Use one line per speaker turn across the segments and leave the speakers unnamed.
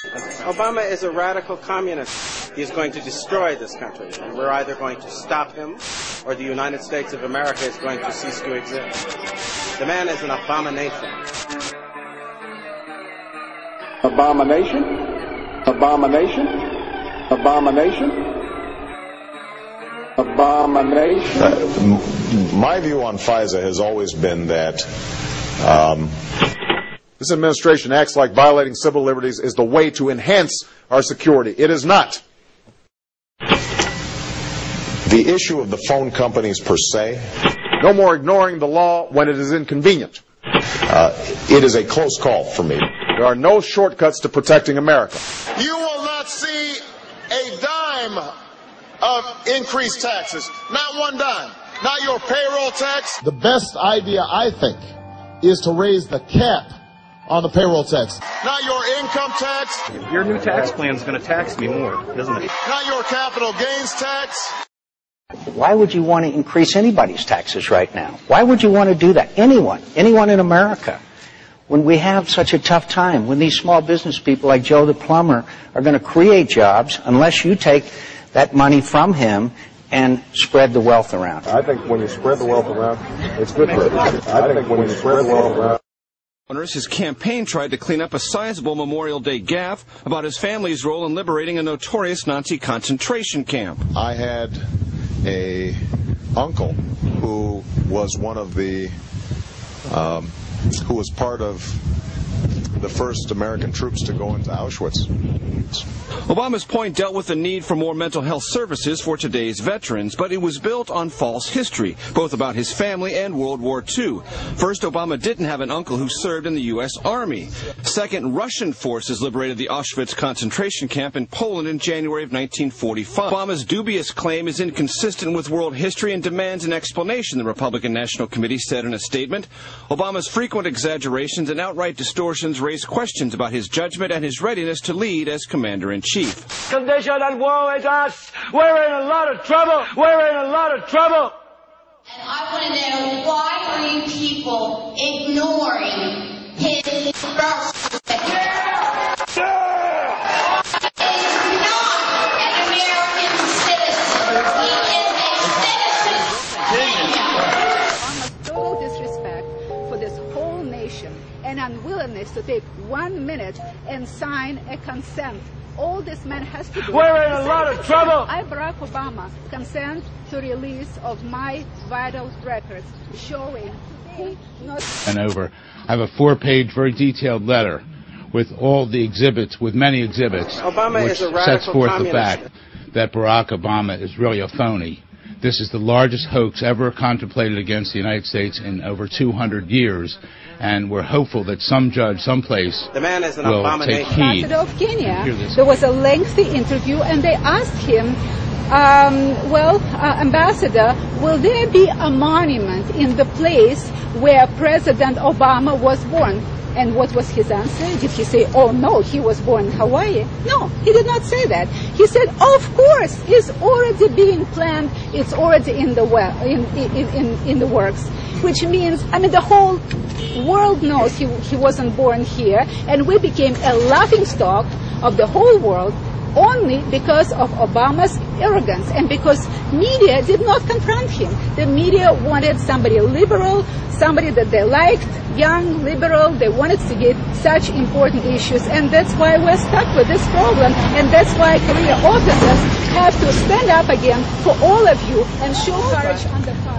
Obama is a radical communist. He's going to destroy this country, and we're either going to stop him or the United States of America is going to cease to exist. The man is an abomination.
Abomination? Abomination? Abomination? Abomination?
My view on FISA has always been that
this administration acts like violating civil liberties is the way to enhance our security. It is not.
the issue of the phone companies per se.
No more ignoring the law when it is inconvenient.
It is a close call for me.
There are no shortcuts to protecting America.
You will not see a dime of increased taxes. Not one dime. Not your payroll tax.
The best idea, I think, is to raise the cap on the payroll tax.
Not your income tax.
Your new tax plan is going to tax me more, isn't it?
Not your capital gains tax.
Why would you want to increase anybody's taxes right now? Why would you want to do that? Anyone in America. When we have such a tough time, when these small business people like Joe the plumber are going to create jobs unless you take that money from him and spread the wealth around.
I think when you spread the wealth around, it's good for everybody. I think when you spread the wealth around.
His campaign tried to clean up a sizable Memorial Day gaffe about his family's role in liberating a notorious Nazi concentration camp.
I had a uncle who was one of the who was part of the first American troops to go into Auschwitz.
Obama's point dealt with the need for more mental health services for today's veterans, but it was built on false history, both about his family and World War II. First, Obama didn't have an uncle who served in the U.S. Army. Second, Russian forces liberated the Auschwitz concentration camp in Poland in January of 1945. Obama's dubious claim is inconsistent with world history and demands an explanation, the Republican National Committee said in a statement. Obama's frequent exaggerations and outright distortions raise questions about his judgment and his readiness to lead as commander-in-chief.
Condition and woe is us. We're in a lot of trouble. We're in a lot of trouble.
And I want to know, why are you people ignoring his birth? He is not an American citizen. He is a citizen.
Obama's total disrespect for this whole nation and unwillingness to take 1 minute and sign a consent. All this man has to do.
We're in a lot of trouble.
I, Barack Obama, consent to release of my vital records showing he not.
And over. I have a 4-page, very detailed letter with all the exhibits, with many exhibits,
Obama
which
is a radical
sets forth
communist.
the fact that Barack Obama is really a phony. This is the largest hoax ever contemplated against the United States in over 200 years. And we're hopeful that some judge, someplace,
the man is an
will
abomination.
take heed.
Ambassador of Kenya, there was a lengthy interview, and they asked him, Ambassador, will there be a monument in the place where President Obama was born? And what was his answer? Did he say, oh no, he was born in Hawaii? No, he did not say that. He said, of course, it's already being planned, it's already in the works. Which means, I mean, the whole world knows he wasn't born here, and we became a laughingstock of the whole world only because of Obama's arrogance and because media did not confront him. The media wanted somebody liberal, somebody that they liked, young, liberal. They wanted to get such important issues, and that's why we're stuck with this problem, and that's why career officers have to stand up again for all of you and show courage under fire.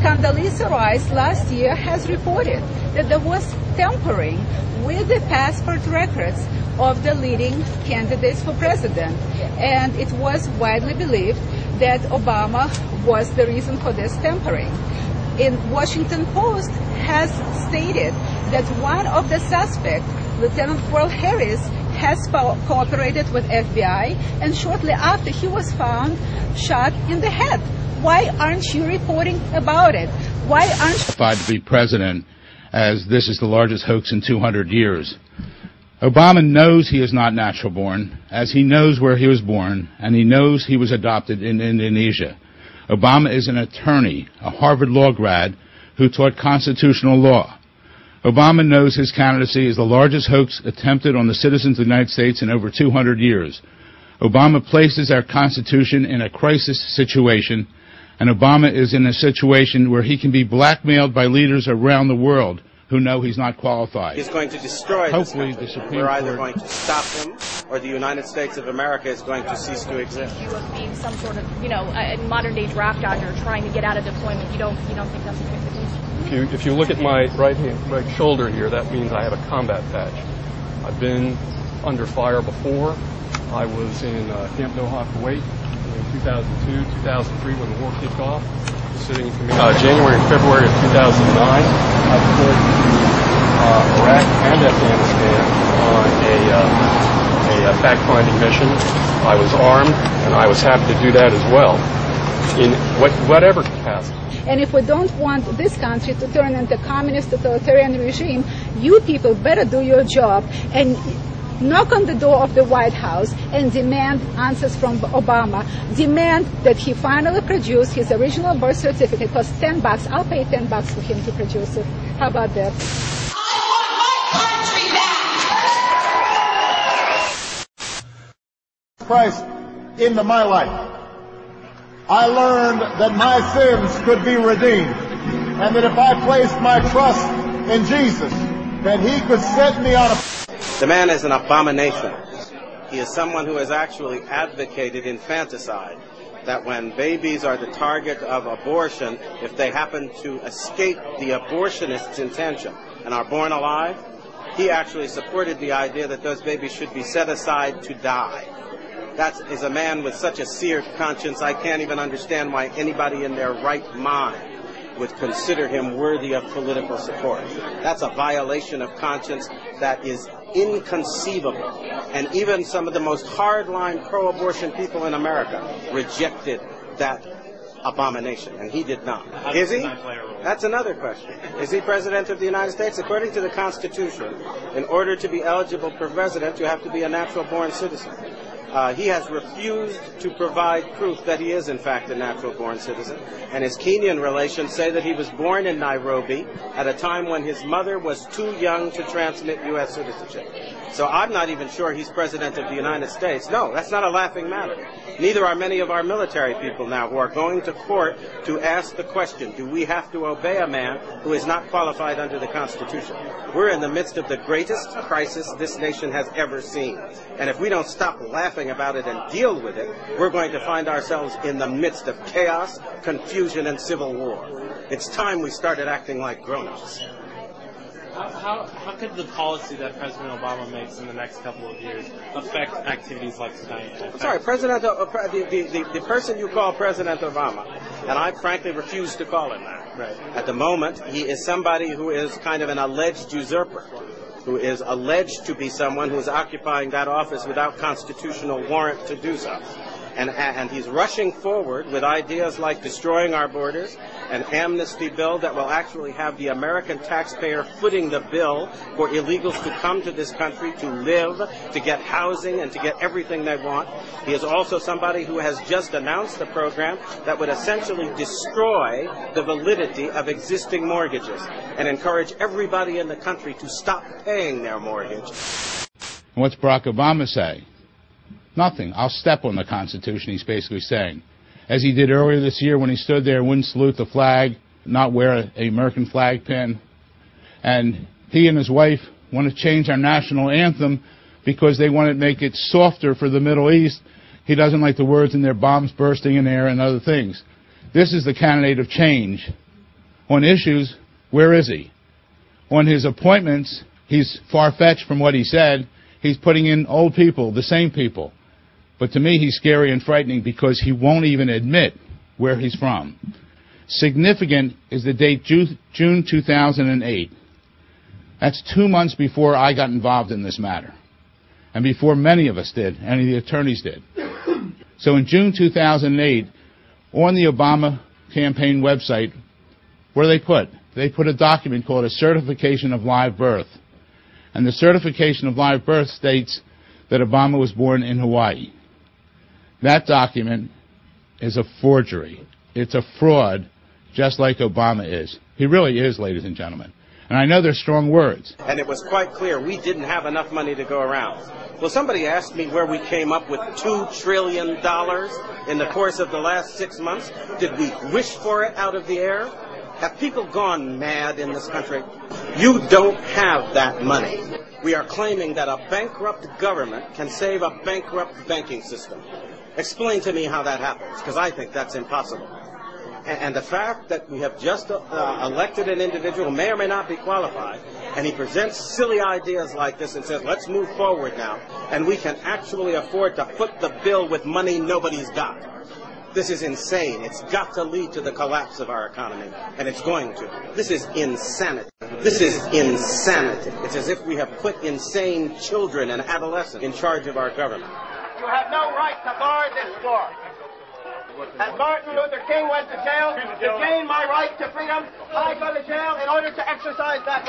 Condoleezza Rice last year has reported that there was tampering with the passport records of the leading candidates for president, and it was widely believed that Obama was the reason for this tampering. In Washington Post has stated that one of the suspects, Lieutenant Colonel Harris, has cooperated with FBI, and shortly after he was found shot in the head. Why aren't you reporting about it? Why aren't you
qualified to be president, as this is the largest hoax in 200 years? Obama knows he is not natural born, as he knows where he was born, and he knows he was adopted in Indonesia. Obama is an attorney, a Harvard law grad, who taught constitutional law. Obama knows his candidacy is the largest hoax attempted on the citizens of the United States in over 200 years. Obama places our Constitution in a crisis situation, and Obama is in a situation where he can be blackmailed by leaders around the world who know he's not qualified.
He's going to destroy this country.
The Supreme
We're either
Court
going to stop him, or the United States of America is going to cease to exist.
You of being some sort of, a modern-day draft dodger trying to get out of deployment, you don't think that's the case?
If you look at my right shoulder here, that means I have a combat patch. I've been under fire before. I was in Camp Doha, Kuwait in 2002, 2003 when the war kicked off. Sitting in command. January and February of 2009, I deployed to Iraq and Afghanistan on a fact-finding mission. I was armed, and I was happy to do that as well, in whatever capacity.
And if we don't want this country to turn into a communist totalitarian regime, you people better do your job and knock on the door of the White House and demand answers from Obama. Demand that he finally produce his original birth certificate. It costs $10. I'll pay $10 for him to produce it. How about that?
I want my country back!
Christ into my life, I learned that my sins could be redeemed, and that if I placed my trust in Jesus, that he could set me on a...
The man is an abomination. He is someone who has actually advocated infanticide, that when babies are the target of abortion, if they happen to escape the abortionist's intention and are born alive, he actually supported the idea that those babies should be set aside to die. That is a man with such a seared conscience, I can't even understand why anybody in their right mind would consider him worthy of political support. That's a violation of conscience that is inconceivable. And even some of the most hardline pro-abortion people in America rejected that abomination, and he did not. Is he? That's another question. Is he President of the United States? According to the Constitution, in order to be eligible for president, you have to be a natural-born citizen. He has refused to provide proof that he is, in fact, a natural-born citizen. And his Kenyan relations say that he was born in Nairobi at a time when his mother was too young to transmit U.S. citizenship. So I'm not even sure he's President of the United States. No, that's not a laughing matter. Neither are many of our military people now who are going to court to ask the question, do we have to obey a man who is not qualified under the Constitution? We're in the midst of the greatest crisis this nation has ever seen. And if we don't stop laughing about it and deal with it, we're going to find ourselves in the midst of chaos, confusion, and civil war. It's time we started acting like grown-ups.
How could the policy that President Obama makes in the next couple of years affect activities like tonight?
The person you call President Obama, and I frankly refuse to call him that.
Right.
At the moment, he is somebody who is kind of an alleged usurper, who is alleged to be someone who is occupying that office without constitutional warrant to do so. And he's rushing forward with ideas like destroying our borders, an amnesty bill that will actually have the American taxpayer footing the bill for illegals to come to this country to live, to get housing, and to get everything they want. He is also somebody who has just announced a program that would essentially destroy the validity of existing mortgages and encourage everybody in the country to stop paying their mortgage.
What's Barack Obama say? Nothing. I'll step on the Constitution, he's basically saying. As he did earlier this year when he stood there and wouldn't salute the flag, not wear an American flag pin. And he and his wife want to change our national anthem because they want to make it softer for the Middle East. He doesn't like the words in there, bombs bursting in air and other things. This is the candidate of change. On issues, where is he? On his appointments, he's far-fetched from what he said. He's putting in old people, the same people. But to me, he's scary and frightening because he won't even admit where he's from. Significant is the date June 2008. That's 2 months before I got involved in this matter, and before many of us did, any of the attorneys did. So in June 2008, on the Obama campaign website, what do they put? They put a document called a certification of live birth. And the certification of live birth states that Obama was born in Hawaii. That document is a forgery. It's a fraud, just like Obama is. He really is, ladies and gentlemen. And I know they're strong words.
And it was quite clear we didn't have enough money to go around. Well, somebody asked me where we came up with $2 trillion in the course of the last 6 months. Did we wish for it out of the air? Have people gone mad in this country? You don't have that money. We are claiming that a bankrupt government can save a bankrupt banking system. Explain to me how that happens, because I think that's impossible. And the fact that we have just elected an individual who may or may not be qualified, and he presents silly ideas like this and says, let's move forward now, and we can actually afford to foot the bill with money nobody's got. This is insane. It's got to lead to the collapse of our economy, and it's going to. This is insanity. This is insanity. It's as if we have put insane children and adolescents in charge of our government.
You have no right to guard this floor. As Martin Luther King went to jail to gain my right to freedom, I go to jail in order to exercise that right.